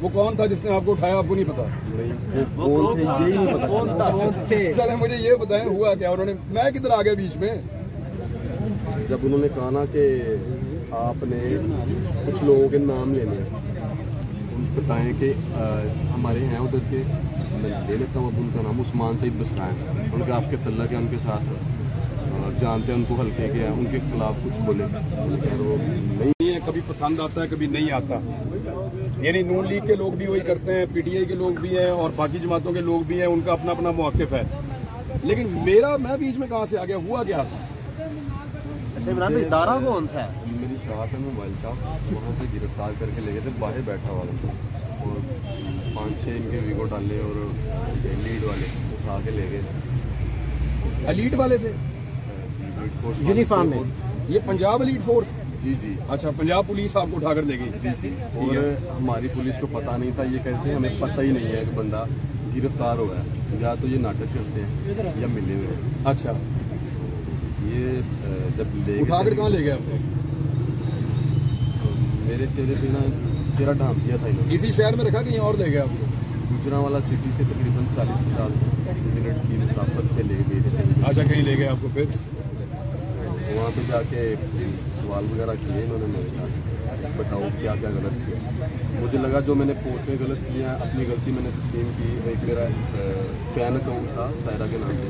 वो कौन था जिसने आपको उठाया, आपको नहीं पता? नहीं, वो कौन थे यही नहीं पता। कौन था? चले मुझे ये बताएं हुआ क्या? उन्होंने, मैं किधर आ गया बीच में? जब उन्होंने कहा ना कि आपने कुछ लोगों के नाम लेने हैं, बताएं कि हमारे हैं उधर के, मैं ले लेता हूँ। अब उनका नाम उस्मान सईद बसरा है, उनके आपके तल्लक है, उनके साथ जानते हैं उनको, हल्के के हैं, उनके खिलाफ कुछ बोले वो नहीं है, कभी पसंद आता है कभी नहीं आता। यानी नून लीग के लोग भी वही करते हैं, पीटीआई के लोग भी हैं और बाकी जमातों के लोग भी हैं, उनका अपना अपना मौक़िफ़ है। लेकिन मैं बीच में कहाँ से आ गया? हुआ क्या था? अच्छा इमरान भाई, दारा कौन सा है? मेरी शॉप है मोबाइल शॉप, वहाँ से गिरफ्तार करके ले गए थे बाहर बैठा वालों को, और 5-6 इनके वीगो डाले और लीड वाले उठा के ले गए। एलीट वाले थे यूनिफॉर्म में? ये पंजाब एलीट फोर्स? जी जी। अच्छा, पंजाब पुलिस आपको उठाकर ले गई? जी जी। और हमारी पुलिस को पता नहीं था, ये कहते हैं हमें पता ही नहीं है कि बंदा गिरफ्तार हो गया, या तो ये नाटक करते हैं या मिले हुए हैं। अच्छा, ये जब ले उठाकर कहाँ ले गए आपको? मेरे चेहरे पे ना चेहरा ढांप दिया था इन्होंने। इसी शहर में रखा कि यहाँ और ले गए आपको? गुजरांवाला सिटी से तकरीबन 40-50 मिनट की मुसाफत से ले गए। अच्छा, कहीं ले गए आपको? फिर वहाँ पे जाके सवाल वगैरह किए इन्होंने मेरे साथ, बताओ क्या क्या गलत किया। मुझे लगा जो मैंने पोस्ट में गलत किया, अपनी गलती मैंने तस्लीम की। एक मेरा फैन अकाउंट था सायरा के नाम से,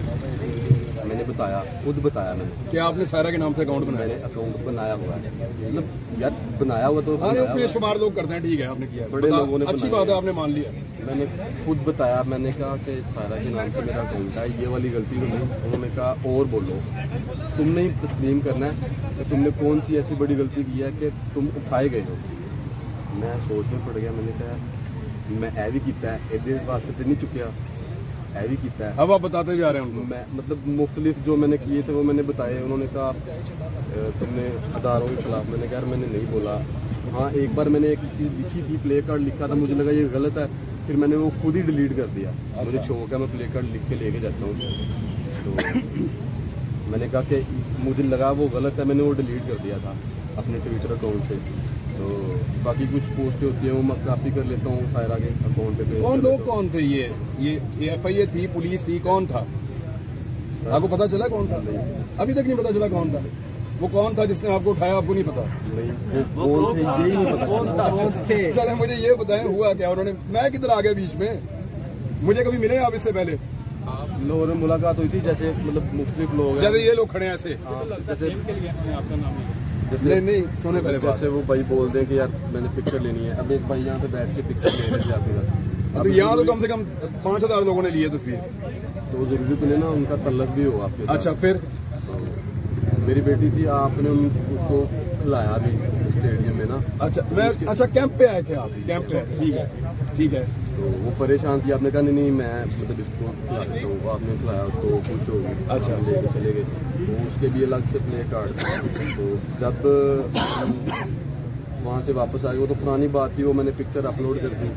मैंने बताया, खुद बताया मैंने। क्या आपने सायरा के नाम से अकाउंट बनाया? मैंने अकाउंट बनाया हुआ है, मतलब यार बनाया हुआ तो बेशुमार लोग करते हैं, ठीक है आपने किया, बड़े लोगों ने अच्छी बात है, आपने मान लिया। मैंने खुद बताया, मैंने कहा कि सायरा के नाम से मेरा अकाउंट है, ये वाली गलती तो नहीं। उन्होंने कहा और बोलो, तुमने ही तस्लीम करना है कि तुमने कौन सी ऐसी बड़ी गलती की है कि तुम उठाए गए हो। मैं सोच में पड़ गया, मैंने कहा मैं ऐ भी किया है, एदे वास्ते तो नहीं चुकिया, ऐ भी किया है। अब आप बताते जा रहे हैं उनको? मैं मतलब मुख्तलिफ जो मैंने किए थे वो मैंने बताए। उन्होंने कहा तुमने अदारों के खिलाफ, मैंने कहा मैंने नहीं बोला। हाँ, एक बार मैंने एक चीज़ लिखी थी, प्ले कार्ड लिखा था, मुझे लगा ये गलत है, फिर मैंने वो खुद ही डिलीट कर दिया। मुझे शौक है, मैं प्ले कार्ड लिख के लेके जाता हूँ, तो मैंने कहा कि मुझे लगा वो गलत है, मैंने वो डिलीट कर दिया था अपने ट्विटर अकाउंट से। तो बाकी कुछ पोस्ट होती है वो मैं कॉपी कर लेता हूँ सायरा के अकाउंट पे। कौन लोग कौन थे? ये FIA थी, पुलिस थी, कौन था? आपको पता चला कौन था? अभी तक नहीं पता चला कौन था? वो कौन था जिसने आपको उठाया, आपको नहीं पता? नहीं, वो कौन थे यही नहीं पता। कौन था? चले मुझे ये बताएं हुआ क्या? उन्होंने, मैं किधर आ गया बीच में? मुझे कभी मिले आप इससे पहले? लोगों ने मुलाकात हुई थी, जैसे मतलब मुख्तलिफ लोग, जैसे ये लोग खड़े हैं ऐसे, जैसे नहीं सुने पहले, जैसे वो भाई बोल दें कि यार मैंने पिक्चर लेनी है। अब एक भाई यहाँ पे बैठ के पिक्चर ले रहे थे आपके साथ, तो यहाँ तो कम से कम 5000 लोगों ने लिए तस्वीर, तो जरूरी तो नहीं ना उनका तल्लक भी हो आपके साथ। अच्छा, फिर तो मेरी बेटी थी, आपने उसको खिलाया भी स्टेडियम में ना। अच्छा कैंप पे आए थे आप? कैंप पे, ठीक है ठीक है। तो वो परेशान थी, आपने कहा नहीं मैं मतलब इसको खिला देता हूँ, आपने खिलाया उसको, खुश हो गई। अच्छा, लेके चले गए, तो उसके भी अलग से प्ले कार्ड। तो जब वहाँ से वापस आ गए, वो तो पुरानी बात थी, वो मैंने पिक्चर अपलोड कर दी।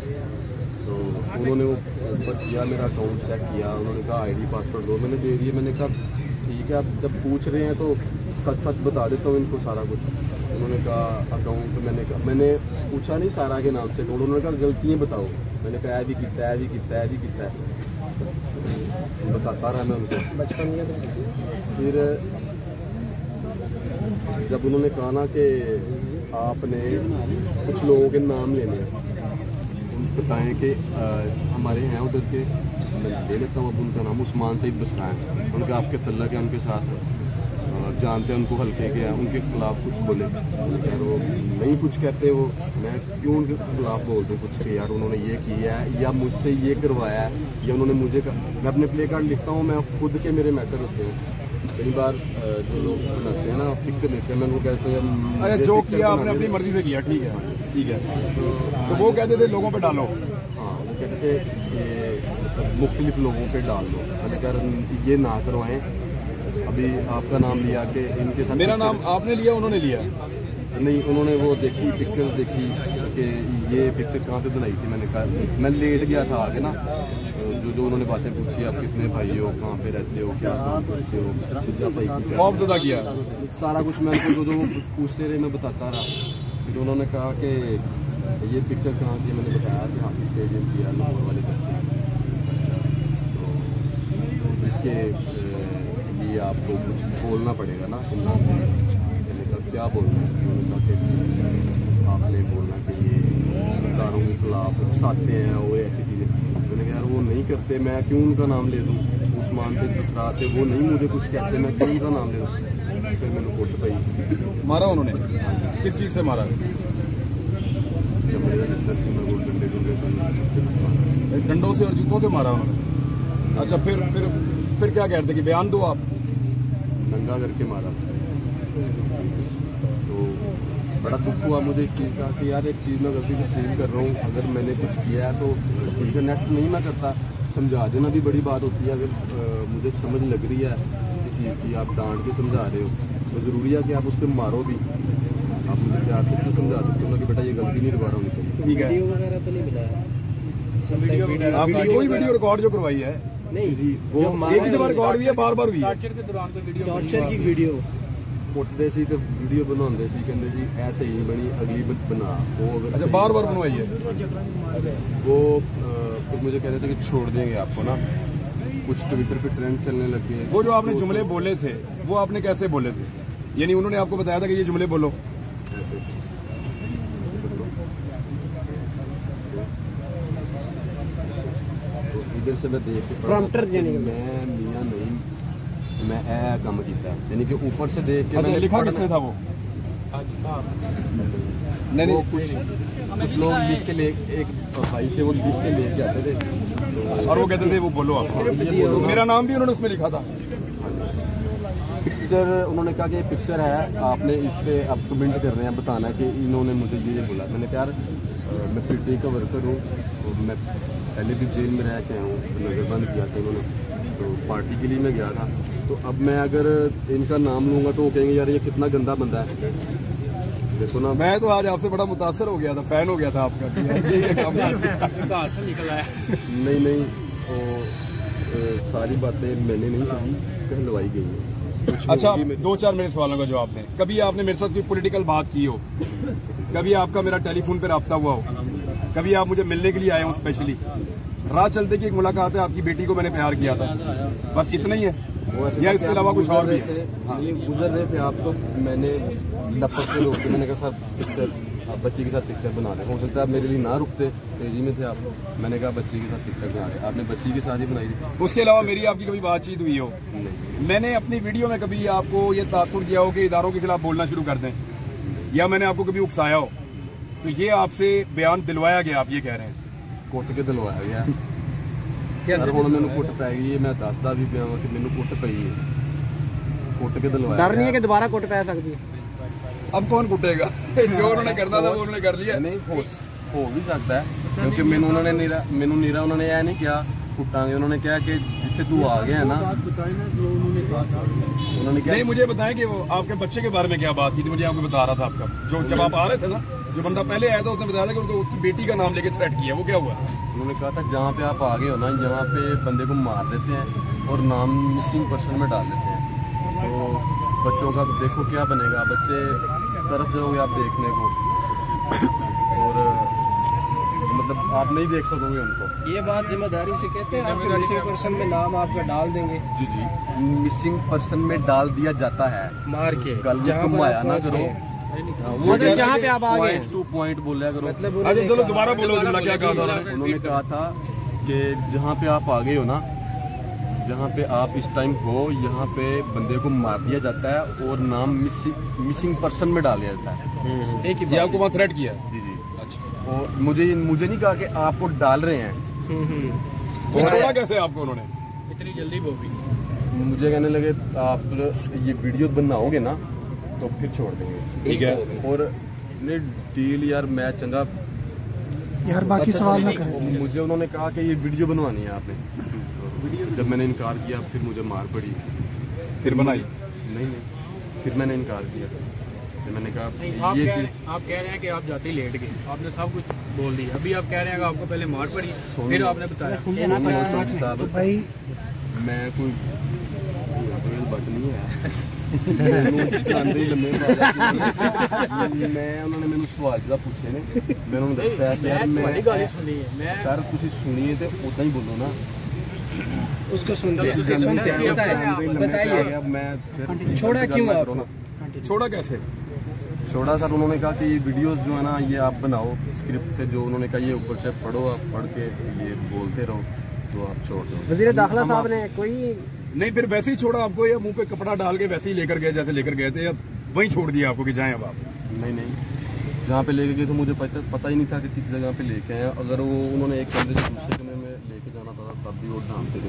तो उन्होंने वो ऊपर किया, मेरा अकाउंट चेक किया, उन्होंने कहा ID पासवर्ड दो, मैंने दे दिए। मैंने कहा ठीक है, आप जब पूछ रहे हैं तो सच सच बता देता हूँ इनको सारा कुछ। उन्होंने कहा अकाउंट, मैंने पूछा नहीं सारा के नाम से, तो उन्होंने कहा गलतियाँ बताओ। मैंने कहा ऐ भी किया है, बताता रहा मैं उनको। फिर जब उन्होंने कहा ना कि आपने कुछ लोगों के नाम लेने हैं, बताएं कि हमारे हैं उधर के, मैं ले लेता हूँ। अब उनका नाम उस्मान सईद बसरा है, उनके आपके तल्लक है, उनके साथ जानते हैं उनको, हल्के के हैं, उनके खिलाफ कुछ बोले वो नहीं कुछ कहते। वो मैं क्यों उनके खिलाफ बोल दूँ कुछ कि यार उन्होंने ये किया है या मुझसे ये करवाया है या उन्होंने मुझे मैं अपने प्ले कार्ड लिखता हूँ, मैं खुद के मेरे मैटर होते हैं। कई बार जो लोग बनाते हैं ना पिक्चर लेते हैं, मैं उनको कहते हैं जो किया आपने अपनी मर्जी से किया, ठीक है। तो वो कहते थे लोगों पे डालो। हाँ, वो कहते थे कि मुख्तलिफ लोगों पे डाल दो। मैंने कहा ये ना करवाएं। अभी आपका नाम लिया कि इनके साथ, मेरा नाम आपने लिया, उन्होंने लिया नहीं? उन्होंने वो देखी पिक्चर्स देखी कि ये पिक्चर कहाँ से बनाई थी। मैंने कहा मैं लेट गया था आगे ना, जो उन्होंने बातें पूछी, आप कितने भाई हो, कहाँ पे रहते हो, क्या काम करते हो, खौफ ज़्यादा किया, सारा कुछ मैं उनको जो वो पूछते रहे मैं बताता रहा। फिर उन्होंने कहा कि ये पिक्चर कहाँ की, मैंने बताया कि हाकी स्टेडियम की है, लाहौर वाले बच्चे। तो इसके लिए आपको कुछ बोलना पड़ेगा ना, मैंने कहा क्या बोलना है? उन्होंने कहा कि आपने बोलना कि ये सरकारों के खिलाफ उकसाते हैं और ऐसी चीज़ें। मैंने कहा यार वो नहीं करते, मैं क्यों उनका नाम ले दूँ? उस्मान से बसराते वो नहीं मुझे कुछ कहते, मैं क्यों उनका नाम ले दूँ? फिर मैंने कुट पाई। मारा उन्होंने? किस चीज़ से मारा? चमड़े का जितना सी मैं वो डंडे डंडों से और जूतों से मारा उन्होंने? अच्छा, फिर क्या कहते कि बयान दो आप? नंगा करके मारा। तो बड़ा दुख हुआ मुझे इस चीज़ का कि यार एक चीज़ मैं गलती से स्लीप कर रहा हूँ, अगर मैंने कुछ किया है तो ठीक है, नेक्स्ट नहीं मैं करता। समझा देना भी बड़ी बात होती है। अगर मुझे समझ लग रही है किसी चीज़ की, आप डांट के समझा रहे हो तो ज़रूरी है कि आप उस पर मारो भी। आप मुझे प्यार से तो समझा सकते हो कि बेटा ये गलती नहीं दोबारा होनी चाहिए। ठीक है, वीडियो वगैरह तो नहीं मिला है? आपने कोई वीडियो रिकॉर्ड जो करवाई है? नहीं जी, वो एक ही दफा रिकॉर्ड हुई है, बार बार हुई है? टॉर्चर की वीडियो कुटते सी तो वीडियो बनाते सी, कहते जी ऐसे ही बनी, अगली बना। वो अगर अच्छा, बार बार बनवाई है? वो फिर मुझे कहते थे कि छोड़ देंगे आपको ना। कुछ ट्विटर पे ट्रेंड चलने लग गए। वो जो आपने जुमले बोले थे वो आपने कैसे बोले थे? यानी उन्होंने आपको बताया था कि ये जुमले बोलो? ऐसे तो इधर से मैं देख के प्रॉम्प्टर देने के मैं मियां नहीं, मैं काम किया, यानी कि ऊपर से देख के। अच्छा, लिखा किसने था वो? नहीं वो नहीं, कुछ लोग लिख के ले, एक भाई थे वो लिख के लेके आते थे और वो कहते थे वो बोलो आप। मेरा नाम भी उन्होंने उसमें लिखा था। पिक्चर उन्होंने कहा कि ये पिक्चर है, आपने इस पे अब कमेंट कर रहे हैं, बताना कि इन्होंने मुझे ये बोला। मैंने कहा यार मैं पीटीआई का वर्कर हूँ और मैं पहले भी जेल में रह के आया हूँ, नज़रबंद किया था इन्होंने, तो पार्टी के लिए मैं गया था। तो अब मैं अगर इनका नाम लूँगा तो वो कहेंगे यार ये कितना गंदा बंदा है। देखो ना, मैं तो आज आपसे बड़ा मुतासर हो गया था, फैन हो गया था आपका। नहीं तो सारी बातें मैंने नहीं कही, कहलवाई गई हैं। अच्छा, 2-4 मेरे सवालों का जवाब दें। कभी आपने मेरे साथ कोई पॉलिटिकल बात की हो? कभी आपका मेरा टेलीफोन पे राब्ता हुआ हो? कभी आप मुझे मिलने के लिए आए हो स्पेशली? राह चलते की एक मुलाकात है, आपकी बेटी को मैंने प्यार किया था, बस इतना ही है या इसके अलावा कुछ और भी है? गुजर रहे थे आप तो मैंने लपक के रोक के मैंने कहा सर पिक्चर, आप बच्ची के साथ पिक्चर बना रहे, हो सकता है आप मेरे लिए ना रुकते, तेजी में थे आप। मैंने कहा बच्ची के साथ पिक्चर बना रहे, आपने बच्ची के साथ ही बनाई थी। उसके अलावा मेरी आपकी कभी बातचीत हुई हो? नहीं। मैंने अपनी वीडियो में कभी आपको ये तासुर दिया हो कि इदारों के खिलाफ बोलना शुरू कर दें, या मैंने आपको कभी उकसाया हो? तो ये आपसे बयान दिलवाया गया, आप ये कह रहे हैं? कुट के दिलवाया गया सर, हुण मैनूं कुट पैगी है, मैं दसदा भी पिया कि मैनूं कुट पई है, कुट के दिलवाया। डर नहीं है कि दोबारा कुट पै सकती है? अब कौन कुटेगा? जो उन्होंने करना था वो उन्होंने कर लिया। नहीं हो भी सकता है, क्योंकि मैनूं उन्होंने नीरा उन्होंने यह नहीं किया कुटांगे, उन्होंने कहा कि जिथे तू आ गया है ना, उन्होंने क्या नहीं, मुझे बताएं कि वो आपके बच्चे के बारे में क्या बात की थी? मुझे आपको बता रहा था आपका, जो जब आप आ रहे थे ना, जो बंदा पहले आया था उसने बताया था कि उनको उसकी बेटी का नाम लेके थ्रेट किया, वो क्या हुआ? उन्होंने कहा था जहाँ पे आप आ गए हो ना, यहाँ पे बंदे को मार देते हैं और नाम मिसिंग पर्सन में डाल देते हैं। तो बच्चों का देखो क्या बनेगा, बच्चे तरस जाओगे आप देखने को, और मतलब आप नहीं देख सकोगे उनको। ये बात जिम्मेदारी से कहते हैं, आपके मिसिंग पर्सन में नाम आपका डाल देंगे? जी मिसिंग पर्सन में डाल दिया जाता है, मार के कल घुमाया ना करो, मतलब जहाँ पे आप आ गए टू पॉइंट बोला करो। मतलब अच्छा चलो दोबारा बोलो, जुमला क्या कहा था उन्होंने कहा था कि जहाँ पे आप आ गए हो ना, जहाँ पे आप इस टाइम हो, यहाँ पे बंदे को मार दिया जाता है और नाम मिसिंग पर्सन में डाल दिया जाता है। एक ही ये आपको वहाँ थ्रेट किया? जी अच्छा, और मुझे नहीं कहा कि आपको डाल रहे हैं। तो छोड़ा कैसे आपको उन्होंने? इतनी जल्दी वो भी मुझे कहने लगे आप ये वीडियो बनाओगे ना तो फिर छोड़ देंगे। ठीक है, और ने डील यार मैं चंगा यार बाकी सवाल ना करें। मुझे उन्होंने कहा कि ये वीडियो बनवानी है आपने, जब मैंने इनकार किया फिर मुझे मार पड़ी, फिर बनाई? नहीं फिर मैंने इनकार किया, फिर मैंने कहा ये चीज़। आप कह रहे हैं कि आप जाते ही लेट गए, आपने सब कुछ बोल दिया, अभी आप कह रहे हैं कि आपको पहले मार पड़ी, फिर आपने बताया। भाई मैं कोई बट नहीं है जानते ही लम्बे मैं उन्होंने मैंने सवाल जरा पूछे ने मैं उन्होंने दस्या कि यार मैं सर तुसी सुनिए तो उदा ही बोलो ना उसको सुनते बताइए मैं छोड़ा क्यों आपको? छोड़ा कैसे? छोड़ा सर उन्होंने कहा कि ये वीडियोस जो है ना ये आप बनाओ स्क्रिप्ट पे, जो उन्होंने कहा ये ऊपर से पढ़ो, आप पढ़ के ये बोलते रहो तो आप छोड़ दो। वजीर दाखिला साहब ने कोई नहीं, फिर वैसे ही छोड़ा आपको, या मुंह पे कपड़ा डाल के वैसे ही लेकर गए जैसे लेकर गए थे, या वहीं छोड़ दिया आपको कि जाएं अब आप? नहीं, जहाँ पे लेके गए तो मुझे पता ही नहीं था कि किस जगह पे लेके आए। अगर वो उन्होंने एक बंदे से दूसरे कमरे में लेके जाना था तब भी वो डालते थे,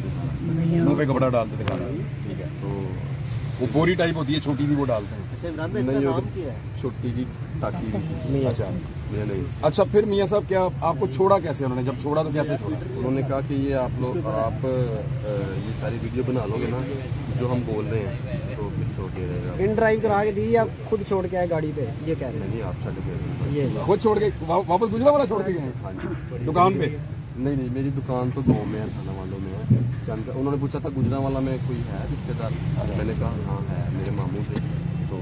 मुंह पे कपड़ा डालते थे। ठीक है, तो वो बोरी टाइप होती है छोटी भी, वो डालते हैं। नहीं, छोटी जी टाकी भी थी। अच्छा नहीं। अच्छा, फिर मियाँ साहब क्या आपको छोड़ा कैसे उन्होंने? जब छोड़ा तो कैसे छोड़ा? उन्होंने कहा कि ये आप ये सारी वीडियो बना लोगे ना जो हम बोल रहे हैं तो फिर छोड़ के रहेगा। इन ड्राइव करा के दी या खुद छोड़ के आए गाड़ी पे, ये कह रहे नहीं, आप छड़ गए ये खुद छोड़ के वापस गुजरा वाला छोड़ के गए? हाँ जी, दुकान पे? नहीं, मेरी दुकान तो गाँव में है, थाना वालों में है। उन्होंने पूछा था गुजरांवाला में कोई है रिश्तेदार? मैंने कहा हाँ है, मेरे मामू थे, तो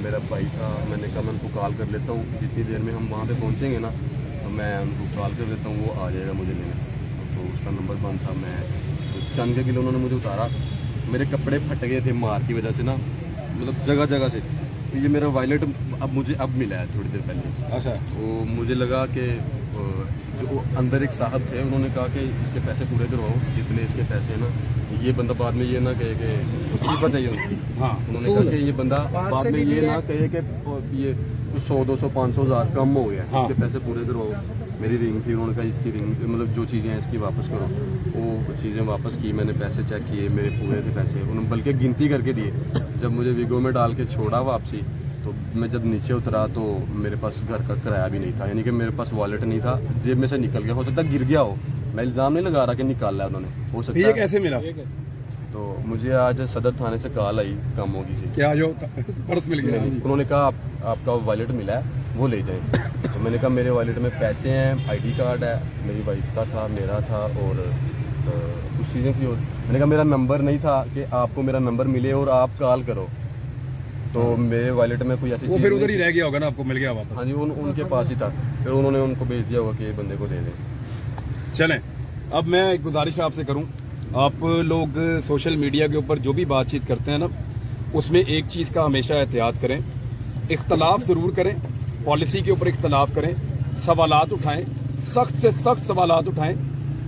मेरा भाई था। मैंने कहा मैं उनको कॉल कर लेता हूँ, जितनी देर में हम वहाँ पे पहुँचेंगे ना तो मैं उनको कॉल कर देता हूँ, वो आ जाएगा मुझे लेने। तो उसका नंबर बंद था। मैं तो चंद के किलो उन्होंने मुझे उतारा, मेरे कपड़े फट गए थे मार की वजह से ना, मतलब जगह जगह से। तो ये मेरा वॉलेट मुझे मिला है थोड़ी देर पहले। अच्छा, वो मुझे लगा कि जो अंदर एक साहब थे, उन्होंने कहा कि इसके पैसे पूरे करवाओ, जितने इसके पैसे हैं ना। ये बंदा बाद में ये ना कहे कि मुसीबत है ये उनकी। हाँ, उन्होंने कहा कि ये बंदा बाद में ये ना कहे कि ये 100, 200, 500 हज़ार कम हो गया, हाँ। इसके पैसे पूरे करवाओ। मेरी रिंग थी, उन्होंने कहा इसकी रिंग मतलब जो चीज़ें हैं इसकी वापस करो। वो चीज़ें वापस की, मैंने पैसे चेक किए, मेरे पूरे थे पैसे। उन्होंने बल्कि गिनती करके दिए। जब मुझे वीगो में डाल के छोड़ा वापसी, तो मैं जब नीचे उतरा तो मेरे पास घर का किराया भी नहीं था, यानी कि मेरे पास वॉलेट नहीं था, जेब में से निकल गया। हो सकता है गिर गया हो, मैं इल्ज़ाम नहीं लगा रहा कि निकाला है उन्होंने, हो सकता है। कैसे मिला? तो मुझे आज सदर थाने से कॉल आई काम होगी से, क्या जो पर्स मिल गया? उन्होंने कहा आपका वॉलेट मिला है, वो ले जाएं। तो मैंने कहा मेरे वॉलेट में पैसे हैं, आईडी कार्ड है, मेरी वाइफ का था, मेरा था, और कुछ चीज़ें थी। और मैंने कहा मेरा नंबर नहीं था कि आपको मेरा नंबर मिले और आप कॉल करो। तो मेरे वॉलेट में कोई ऐसी वो फिर उधर ही रह गया होगा ना, आपको मिल गया वापस? हाँ जी, उनके पास ही था। फिर उन्होंने उनको भेज दिया होगा कि ये बंदे को दे दें। चलें, अब मैं एक गुजारिश आपसे करूं, आप लोग सोशल मीडिया के ऊपर जो भी बातचीत करते हैं ना, उसमें एक चीज़ का हमेशा एहतियात करें। इख्तलाफ ज़रूर करें, पॉलिसी के ऊपर इख्तलाफ करें, सवालात उठाएं, सख्त से सख्त सवालात उठाएं,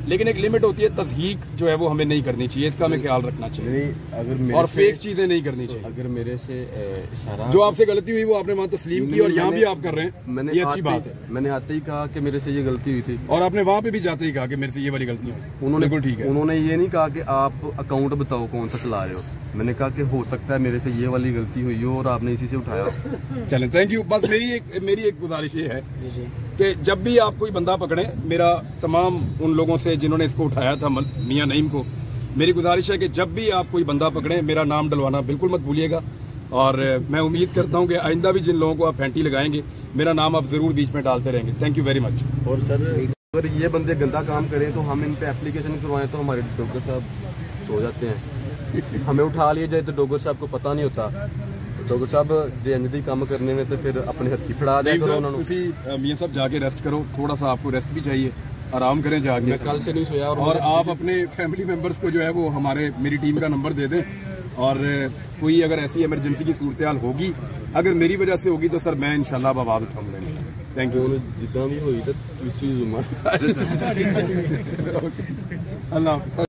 लेकिन एक लिमिट होती है। तस्हीक जो है वो हमें नहीं करनी चाहिए, इसका हमें ख्याल रखना चाहिए। अगर मेरे और फेक चीज़ें नहीं करनी चाहिए। अगर मेरे से इशारा जो आपसे गलती हुई वो आपने वहाँ तस्लीम की, और यहाँ भी आप कर रहे हैं, ये अच्छी बात है। मैंने आते ही कहा कि मेरे से ये गलती हुई थी, और आपने वहाँ पे भी जाते ही कहा कि मेरे से ये वाली गलती हुई। उन्होंने बिल्कुल ठीक है। उन्होंने ये नहीं कहा कि आप अकाउंट बताओ कौन सा चला रहे हो। मैंने कहा कि हो सकता है मेरे से ये वाली गलती हुई हो और आपने इसी से उठाया। चलें, थैंक यू। बस मेरी एक गुजारिश ये है कि जब भी आप कोई बंदा पकड़े, मेरा तमाम उन लोगों से जिन्होंने इसको उठाया था मियां नईम को, मेरी गुजारिश है कि जब भी आप कोई बंदा पकड़े, मेरा नाम डलवाना बिल्कुल मत भूलिएगा। और मैं उम्मीद करता हूं कि आइंदा भी जिन लोगों को आप फैंटी लगाएंगे, मेरा नाम आप जरूर बीच में डालते रहेंगे। Thank you very much. और सर, अगर ये बंदे गंदा काम करें तो हम इन पे एप्लीकेशन करवाएं तो हमारे डॉक्टर साहब सो जाते हैं। हमें उठा लिया जाए तो डॉक्टर साहब को पता नहीं होता। डॉक्टर साहब जे अंजदी काम करने में तो फिर अपने हथी फड़ा दिया करो उन्होंने। मियां साहब जाके रेस्ट करो, थोड़ा सा आपको रेस्ट भी चाहिए, आराम करें जाके। मैं कल से नहीं सोया। और आप अपने फैमिली मेंबर्स को जो है वो मेरी टीम का नंबर दे दें, और कोई अगर ऐसी इमरजेंसी की सूरत हाल होगी, अगर मेरी वजह से होगी तो सर मैं इंशाल्लाह आवाज उठाऊंगा। Thank you. जितना भी हुई तो अल्लाह।